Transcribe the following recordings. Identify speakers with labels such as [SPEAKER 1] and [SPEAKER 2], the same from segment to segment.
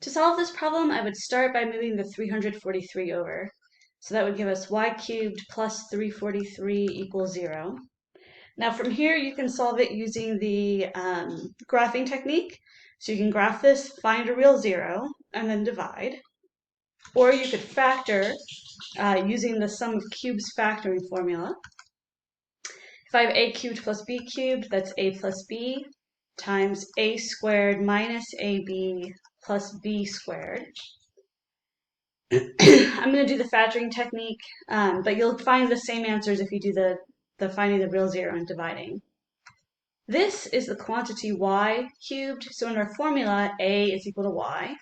[SPEAKER 1] To solve this problem, I would start by moving the 343 over. So that would give us y cubed plus 343 equals 0. Now from here, you can solve it using the graphing technique. So you can graph this, find a real 0, and then divide. Or you could factor using the sum of cubes factoring formula. If I have a cubed plus b cubed, that's a plus b times a squared minus ab plus b squared. I'm going to do the factoring technique, but you'll find the same answers if you do the finding the real 0 and dividing. This is the quantity y cubed, so in our formula, a is equal to y.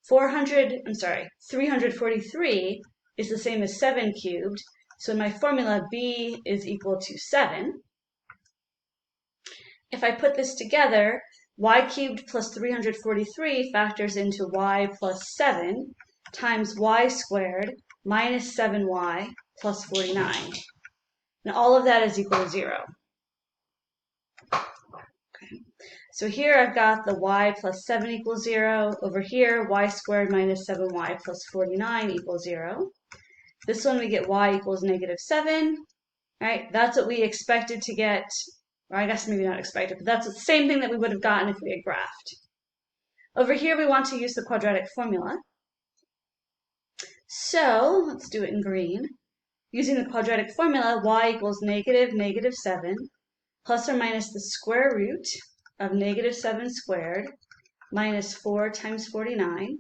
[SPEAKER 1] 343 is the same as 7 cubed, so in my formula, b is equal to 7. If I put this together, y cubed plus 343 factors into y plus 7 times y squared minus 7y plus 49. And all of that is equal to 0. Okay. So here I've got the y plus 7 equals 0. Over here, y squared minus 7y plus 49 equals 0. This one we get y equals negative 7. Right? That's what we expected to get. Or I guess maybe not expected, but that's the same thing that we would have gotten if we had graphed. Over here, we want to use the quadratic formula. So let's do it in green. Using the quadratic formula, y equals negative 7 plus or minus the square root of negative 7 squared minus 4 times 49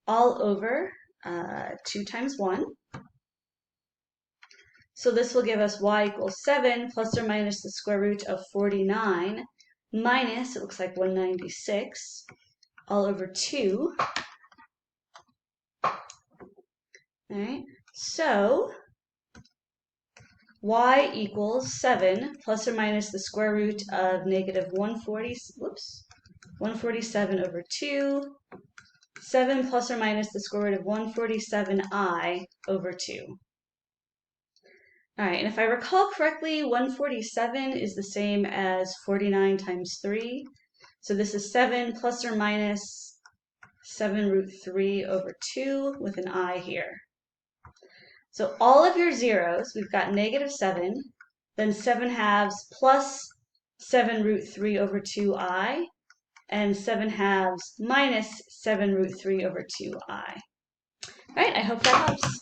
[SPEAKER 1] all over 2 times 1. So this will give us y equals 7 plus or minus the square root of 49 minus, it looks like 196, all over 2. All right, so y equals 7 plus or minus the square root of negative 147 over 2. 7 plus or minus the square root of 147i over 2. All right, and if I recall correctly, 147 is the same as 49 times 3. So this is 7 plus or minus 7 root 3 over 2 with an I here. So all of your zeros, we've got negative 7, then 7 halves plus 7 root 3 over 2i, and 7 halves minus 7 root 3 over 2i. All right, I hope that helps.